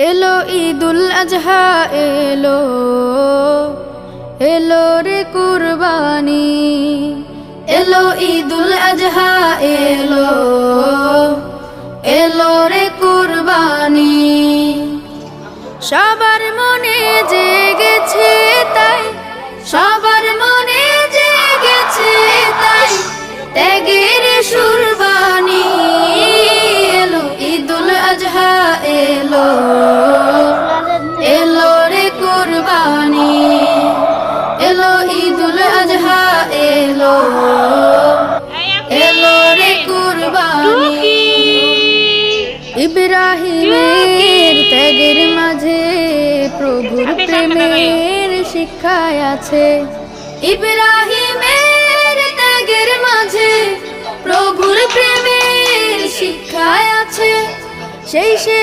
এলো ঈদুল আজহা এলো, এলো রে কুরবানি। এলো ঈদুল আজহা এলো, এলো রে কুরবানি। সবার মনে জেগেছে তাই, সবার মনে জেগেছে তাই ত্যাগের সুরবানি। এলো ঈদুল আজহা এলো, এলো রে কুরবানি। এলো ঈদুল আজহা এলো, এলো রে কুরবানি। ইব্রাহিমের ত্যাগের মাঝে প্রভুর প্রেমের শিক্ষায় আছে। ইব্রাহিমের ত্যাগের মাঝে প্রভুর প্রেমের শিক্ষায় আছে। সেই সে